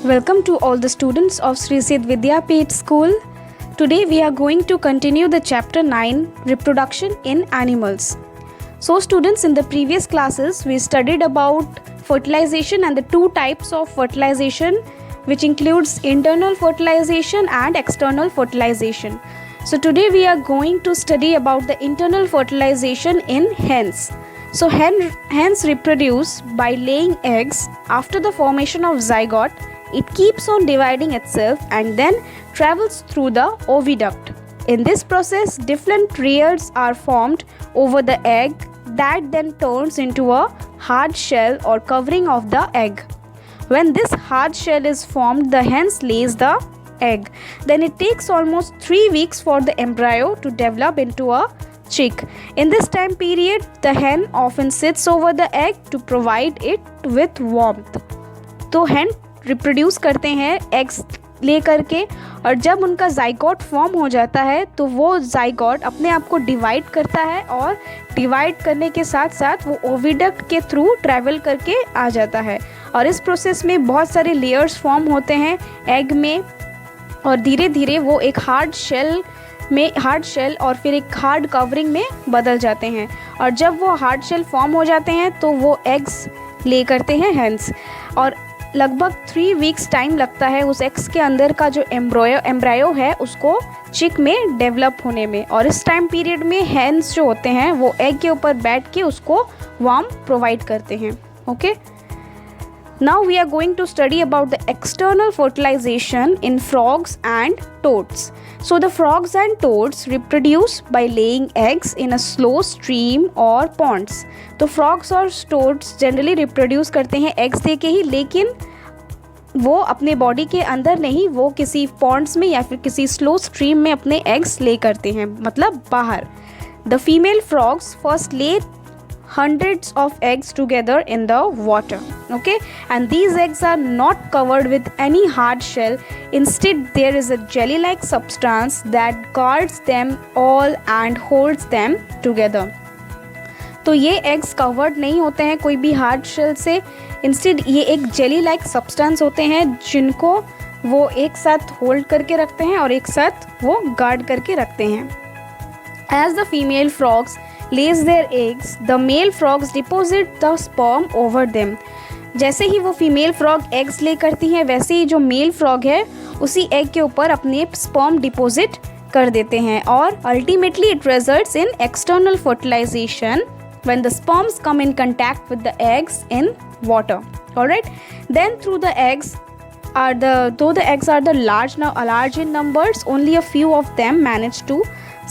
Welcome to all the students of Sri Sid Vidyapeeth School. Today we are going to continue the chapter 9, Reproduction in Animals. So students, in the previous classes we studied about fertilization and the two types of fertilization, which includes internal fertilization and external fertilization. So today we are going to study about the internal fertilization in hens. So hens reproduce by laying eggs. After the formation of zygote, it keeps on dividing itself and then travels through the oviduct. In this process, different layers are formed over the egg that then turns into a hard shell or covering of the egg. When this hard shell is formed, the hen lays the egg. Then it takes almost 3 weeks for the embryo to develop into a chick. In this time period, the hen often sits over the egg to provide it with warmth. तो hen reproduce करते हैं eggs ले करके, और जब उनका zygote form हो जाता है तो वो जाइगोट अपने आप को डिवाइड करता है और डिवाइड करने के साथ साथ वो ओविडक्ट के थ्रू ट्रैवल करके आ जाता है। और इस प्रोसेस में बहुत सारे लेयर्स फॉर्म होते हैं एग में, और धीरे धीरे वो एक हार्ड शेल और फिर एक हार्ड कवरिंग में बदल जाते हैं। और जब वो हार्ड शेल फॉर्म हो जाते हैं तो वो एग्स ले करते हैं हेंस, और लगभग 3 वीक्स टाइम लगता है उस एग्स के अंदर का जो एम्ब्रायो है उसको चिक में डेवलप होने में। और इस टाइम पीरियड में हेंस जो होते हैं वो एग के ऊपर बैठ के उसको वार्म प्रोवाइड करते हैं। Okay, now we are going to study about the external fertilisation in frogs and toads. So the frogs and toads reproduce by laying eggs in a slow stream or ponds. तो frogs और toads generally reproduce करते हैं eggs दे के ही, लेकिन वो अपने body के अंदर नहीं, वो किसी पॉन्ड्स में या फिर किसी स्लो स्ट्रीम में अपने एग्स ले करते हैं, मतलब बाहर। द फीमेल फ्रॉग्स फर्स्ट ले hundreds of eggs together in the water, okay, and these eggs are not covered with any hard shell. Instead, there is a jelly like substance that guards them all and holds them together. तो ये eggs covered नहीं होते हैं कोई भी hard shell से, instead ये एक जेली लाइक सब्सटेंस होते हैं जिनको वो एक साथ होल्ड करके रखते हैं और एक साथ वो गार्ड करके रखते हैं। As the female frogs lays their eggs, the male frogs deposit the sperm over them. जैसे ही वो फीमेल फ्रॉग एग्स ले करती हैं, वैसे ही जो मेल फ्रॉग है उसी एग के ऊपर अपने स्पर्म डिपॉजिट कर देते हैं, और ultimately it results in external fertilisation when the sperms come in contact with the eggs in water. Alright, then though the eggs are the large in numbers, only a few of them manage to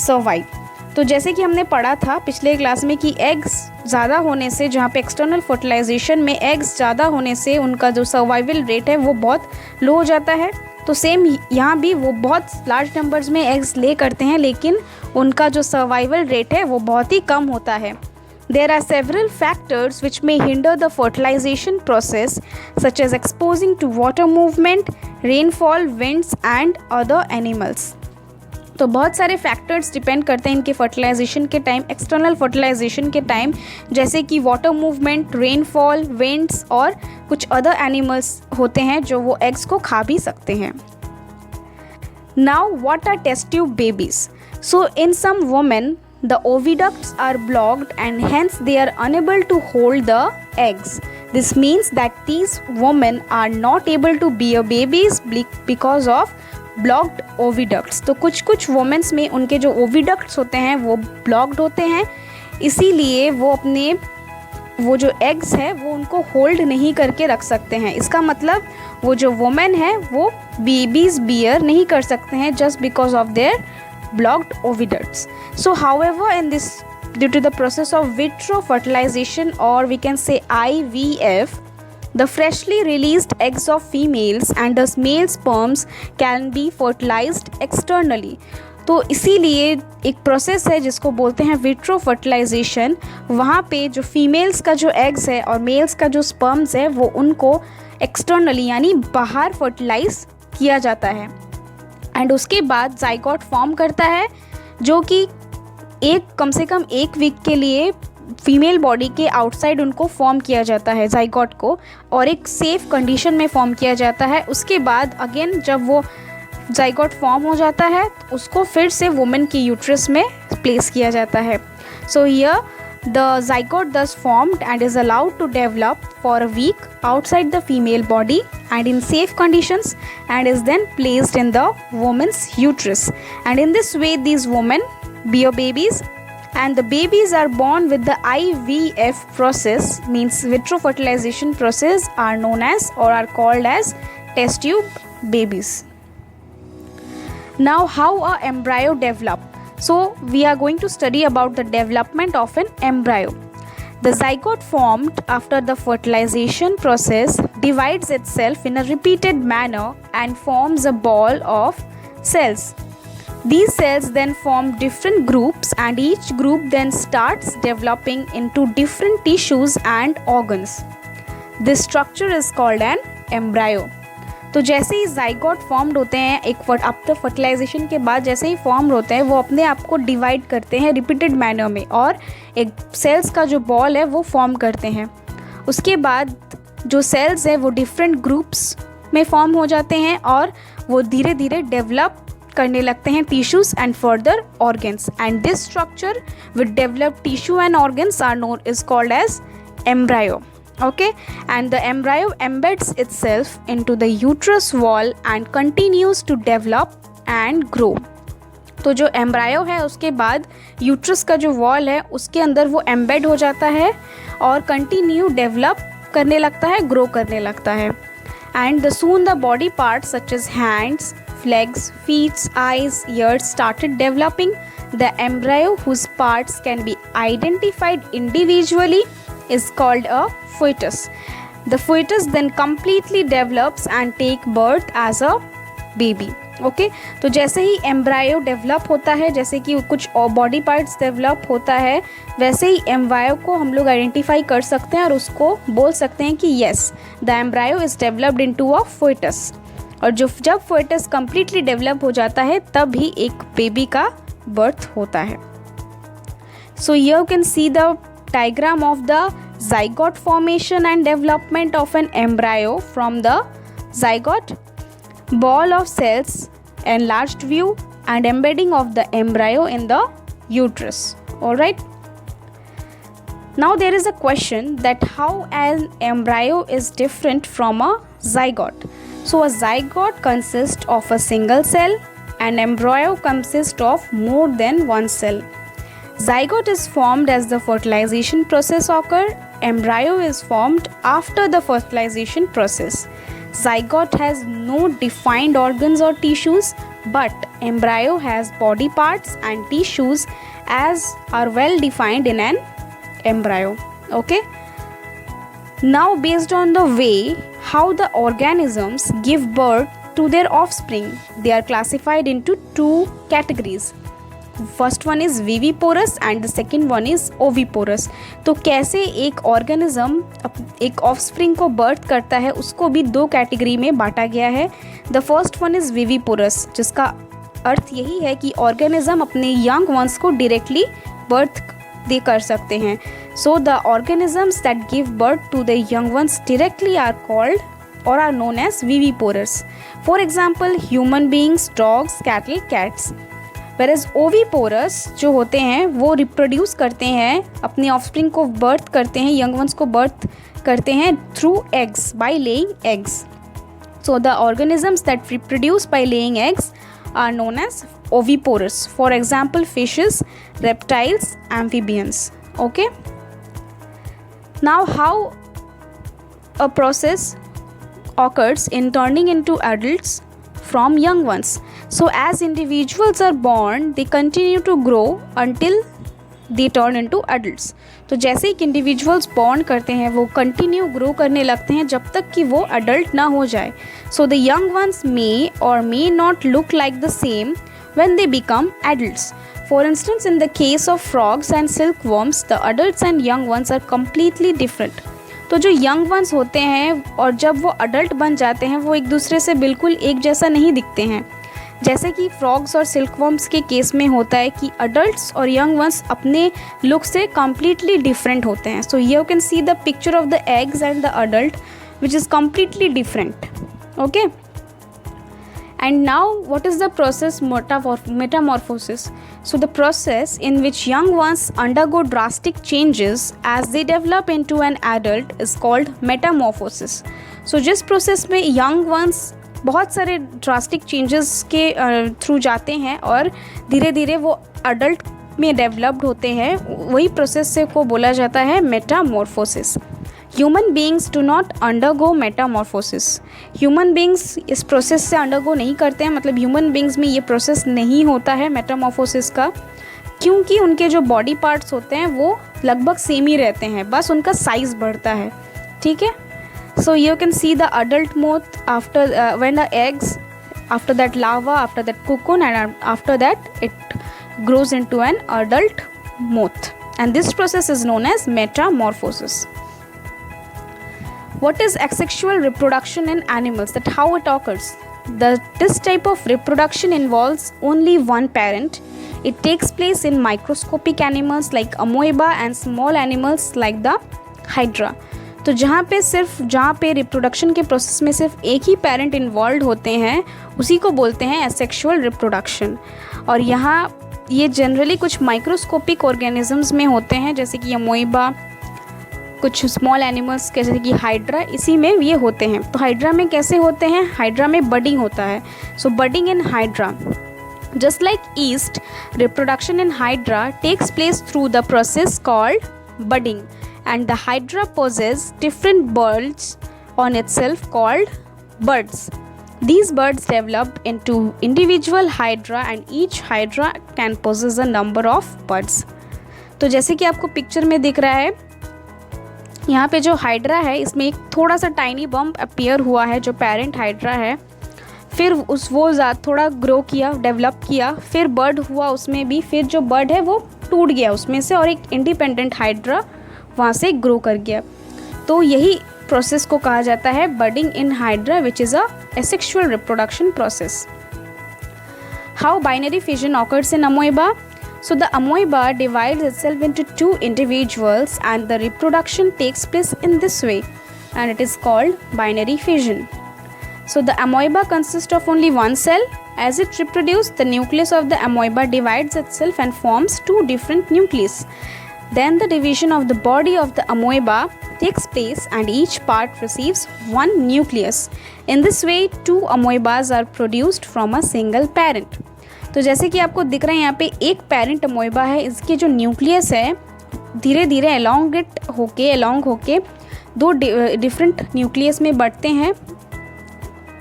survive. तो जैसे कि हमने पढ़ा था पिछले class में कि eggs ज़्यादा होने से, जहाँ पे एक्सटर्नल फर्टिलाइजेशन में एग्स ज़्यादा होने से उनका जो सर्वाइवल रेट है वो बहुत लो हो जाता है। तो सेम यहाँ भी वो बहुत लार्ज नंबर्स में एग्स ले करते हैं, लेकिन उनका जो सर्वाइवल रेट है वो बहुत ही कम होता है। There are several factors which may hinder the fertilization process, such as exposing to water movement, rainfall, winds and other animals. तो बहुत सारे फैक्टर्स डिपेंड करते हैं इनके फर्टिलाइजेशन के टाइम, एक्सटर्नल फर्टिलाइजेशन के टाइम, जैसे कि वाटर मूवमेंट, रेनफॉल, विंड्स और कुछ अदर एनिमल्स होते हैं जो वो एग्स को खा भी सकते हैं। Now what are test tube babies? So in some women the oviducts are blocked and hence they are unable to hold the eggs. This means that these women are not able to bear babies because of blocked oviducts. तो कुछ women's में उनके जो oviducts होते हैं वो blocked होते हैं, इसीलिए वो जो एग्स है वो उनको होल्ड नहीं करके रख सकते हैं। इसका मतलब वो जो वुमेन है वो बेबीज बियर नहीं कर सकते हैं just because of their blocked oviducts. So however, due to the process of vitro fertilization, or we can say IVF, the freshly released eggs of females and the male sperms can be fertilized externally. तो इसीलिए एक process है जिसको बोलते हैं vitro fertilisation. वहाँ पे जो फीमेल्स का जो एग्स है और मेल्स का जो स्पर्म्स है वो उनको एक्सटर्नली यानी बाहर फर्टिलाइज किया जाता है, एंड उसके बाद जाइगोट फॉर्म करता है जो कि कम से कम 1 वीक के लिए फीमेल बॉडी के आउटसाइड उनको फॉर्म किया जाता है जाइगोट को, और एक सेफ कंडीशन में फॉर्म किया जाता है। उसके बाद अगेन जब वो जाइगोट फॉर्म हो जाता है तो उसको फिर से वुमेन की यूट्रस में प्लेस किया जाता है। So here the zygote thus formed and is allowed to develop for a week outside the female body and in safe conditions, and is then placed in the woman's uterus, and in this way these women bear babies, and the babies are born with the IVF process, means vitro fertilization process, are known as or are called as test tube babies. Now how a embryo develop? So we are going to study about the development of an embryo. The zygote formed after the fertilization process divides itself in a repeated manner and forms a ball of cells. These cells then form different groups, and each group then starts developing into different tissues and organs. This structure is called an embryo. तो जैसे ही zygote formed होते हैं, एक after fertilisation के बाद जैसे ही form होते हैं, वो अपने आप को डिवाइड करते हैं रिपीटेड मैनर में, और एक सेल्स का जो बॉल है वो फॉर्म करते हैं। उसके बाद जो सेल्स है वो डिफरेंट ग्रुप्स में फॉर्म हो जाते हैं, और वो धीरे धीरे डेवलप करने लगते हैं tissues and further organs, and this structure with develop tissue and organs are known is called as embryo. Okay, and the embryo embeds itself into the uterus wall and continues to develop and grow. तो जो embryo है उसके बाद uterus का जो wall है उसके अंदर वो एम्बेड हो जाता है और कंटिन्यू डेवलप करने लगता है, ग्रो करने लगता है. And the soon the body parts such as hands, legs, feet, eyes, ears started developing. The embryo whose parts can be identified individually is called a fetus. The fetus then completely develops and take birth as a baby. Okay तो जैसे ही embryo develop होता है, जैसे कि कुछ body parts develop होता है, वैसे ही एम्ब्रायो को हम लोग आइडेंटिफाई कर सकते हैं और उसको बोल सकते हैं कि yes the embryo is developed into a fetus. और जब fetus कम्प्लीटली डेवलप हो जाता है तब ही एक बेबी का बर्थ होता है. So you can see the diagram of the zygote formation and development of an embryo from the zygote, ball of cells, enlarged view, and embedding of the embryo in the uterus. Alright. Now there is a question that how an embryo is different from a zygote. So a zygote consists of a single cell, and embryo consists of more than one cell. Zygote is formed as the fertilization process occurs. Embryo is formed after the fertilization process. Zygote has no defined organs or tissues, but embryo has body parts and tissues as are well defined in an embryo. Okay. Now based on the way how the organisms give birth to their offspring, they are classified into two categories. First one is viviparous and the second one is oviparous. तो कैसे एक organism एक offspring को birth करता है उसको भी दो कैटेगरी में बांटा गया है. The first one is viviparous, जिसका अर्थ यही है कि ऑर्गेनिज्म अपने यंग वंस को डायरेक्टली बर्थ दे कर सकते हैं. So the organisms that give birth to the young ones directly are called और are known as viviparous. For example human beings, dogs, cattle, cats. Whereas oviparous जो होते हैं वो रिप्रोड्यूस करते हैं, अपने ऑफस्प्रिंग को बर्थ करते हैं, यंग वंस को बर्थ करते हैं through eggs, by laying eggs. So the organisms that reproduce by laying eggs are known as oviparous. For example fishes, reptiles, amphibians. Okay. Now how a process occurs in turning into adults from young ones. So as individuals are born, they continue to grow until they turn into adults. तो जैसे ही individuals born करते हैं वो continue grow करने लगते हैं जब तक कि वो अडल्ट ना हो जाए. सो द यंग वंस मे और may not look like the same when they become adults. For instance, in the case of frogs and silkworms, the adults and young ones are completely different. तो जो young ones होते हैं और जब वो adult बन जाते हैं वो एक दूसरे से बिल्कुल एक जैसा नहीं दिखते हैं. जैसे कि फ्रॉग्स और सिल्कवर्म्स के केस में होता है कि अडल्ट्स और यंग वंस अपने लुक से कम्प्लीटली डिफरेंट होते हैं. सो you can see the picture of the eggs and the adult which is completely different. Okay. And now what is the process metamorphosis? So the process in which young ones undergo drastic changes as they develop into an adult is called metamorphosis. So जिस process में young ones बहुत सारे drastic changes के through जाते हैं और धीरे धीरे वो adult में developed होते हैं, वही process से को बोला जाता है metamorphosis. Human beings do not undergo Metamorphosis. Human beings इस प्रोसेस से अंडरगो नहीं करते हैं, मतलब ह्यूमन बींग्स में ये प्रोसेस नहीं होता है मेटामॉर्फोसिस का, क्योंकि उनके जो बॉडी पार्ट्स होते हैं वो लगभग सेम ही रहते हैं, बस उनका साइज़ बढ़ता है. ठीक है. So you can see the adult moth after when the eggs, after that larva, after that cocoon and after that it grows into an adult moth, and this process is known as metamorphosis. What is asexual reproduction in animals? That how it occurs? This type of reproduction involves only one parent. It takes place in microscopic animals like amoeba and small animals like the hydra. तो जहाँ पे reproduction के process में सिर्फ एक ही parent involve होते हैं, उसी को बोलते हैं एसेक्सुअल रिप्रोडक्शन. और यहाँ ये जनरली कुछ माइक्रोस्कोपिक ऑर्गेनिजम्स में होते हैं, जैसे कि अमोइबा, कुछ स्मॉल एनिमल्स जैसे कि हाइड्रा, इसी में ये होते हैं. तो हाइड्रा में कैसे होते हैं? हाइड्रा में बडिंग होता है. So budding in hydra, just like yeast, reproduction in hydra takes place through the process called budding, and the hydra poses different birds on itself called birds. These birds developed into individual hydra and each hydra can possess a number of buds. तो जैसे कि आपको picture में दिख रहा है, यहाँ पे जो हाइड्रा है इसमें एक थोड़ा सा टाइनी बम्प अपीयर हुआ है जो पेरेंट हाइड्रा है, फिर वो थोड़ा ग्रो किया, डेवलप किया, फिर बर्ड हुआ उसमें भी, फिर जो बर्ड है वो टूट गया उसमें से और एक इंडिपेंडेंट हाइड्रा वहाँ से ग्रो कर गया. तो यही प्रोसेस को कहा जाता है budding in hydra, which is a asexual reproduction process. How binary fission occurs in amoeba? So the amoeba divides itself into two individuals and the reproduction takes place in this way, and it is called binary fission. So the amoeba consists of only one cell. As it reproduces, the nucleus of the amoeba divides itself and forms two different nuclei. Then the division of the body of the amoeba takes place and each part receives one nucleus. In this way, two amoebas are produced from a single parent. तो जैसे कि आपको दिख रहा है यहाँ पे एक पेरेंट अमोइबा है, इसके जो न्यूक्लियस है धीरे धीरे अलोंग होके दो डिफरेंट न्यूक्लियस में बढ़ते हैं.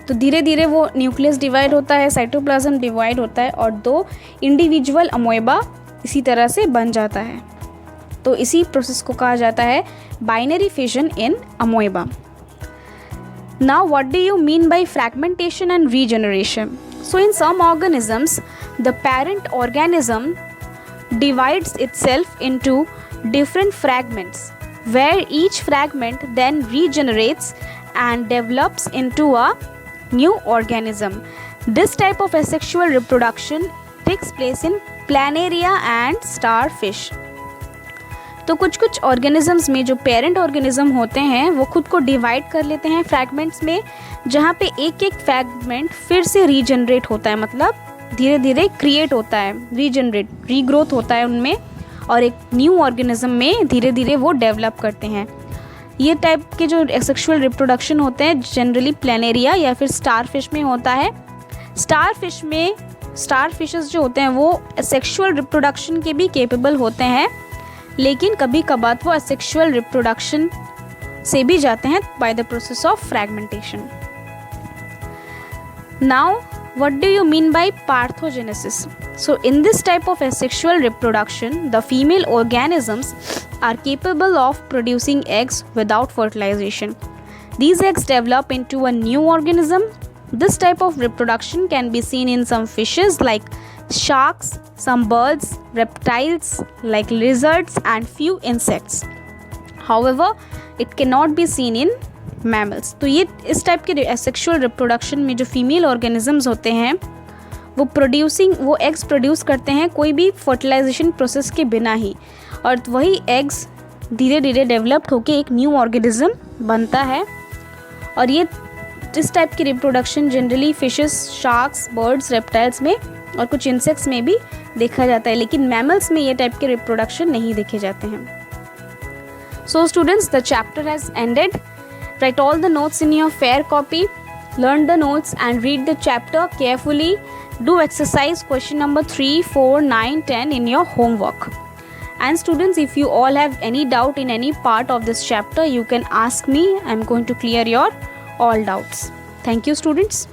तो धीरे धीरे वो न्यूक्लियस डिवाइड होता है, साइटोप्लाज्म डिवाइड होता है और दो इंडिविजुअल अमोइबा इसी तरह से बन जाता है. तो इसी प्रोसेस को कहा जाता है binary fission in amoeba. Now what do you mean by fragmentation and regeneration? So in some organisms, the parent organism divides itself into different fragments, where each fragment then regenerates and develops into a new organism. This type of asexual reproduction takes place in planaria and starfish. तो कुछ organisms में जो parent organism होते हैं वो खुद को divide कर लेते हैं फ्रैगमेंट्स में, जहाँ पे एक एक फ्रैगमेंट फिर से रीजनरेट होता है, मतलब धीरे धीरे क्रिएट होता है, रीग्रोथ होता है उनमें और एक न्यू ऑर्गेनिज्म में धीरे धीरे वो डेवलप करते हैं. ये टाइप के जो एसेक्सुअल रिप्रोडक्शन होते हैं जनरली प्लेनेरिया या फिर स्टारफिश में होता है. स्टारफिशेस जो होते हैं वो एसेक्सुअल रिप्रोडक्शन के भी केपेबल होते हैं, लेकिन कभी कभार वो एसेक्सुअल रिप्रोडक्शन से भी जाते हैं by the process of fragmentation. Now what do you mean by parthenogenesis? So in this type of asexual reproduction, the female organisms are capable of producing eggs without fertilization. These eggs develop into a new organism. This type of reproduction can be seen in some fishes like sharks, some birds, reptiles like lizards and few insects. However, it cannot be seen in mammals. तो ये इस type के asexual reproduction में जो female organisms होते हैं वो eggs produce करते हैं कोई भी फर्टिलाइजेशन प्रोसेस के बिना ही, और वही एग्स धीरे धीरे डेवलप्ड होकर एक न्यू ऑर्गेनिज्म बनता है। और ये इस टाइप की reproduction generally fishes, sharks, birds, reptiles में और कुछ इंसेक्ट्स में भी देखा जाता है, लेकिन मैमल्स में ये टाइप के रिप्रोडक्शन नहीं देखे जाते हैं। So students, the chapter has ended. Write all the notes in your fair copy. Learn the notes and read the chapter carefully. Do exercise question number 3, 4, 9, 10 in your homework. And students, if you all have any doubt in any part of this chapter, you can ask me. I'm going to clear your all doubts. Thank you, students.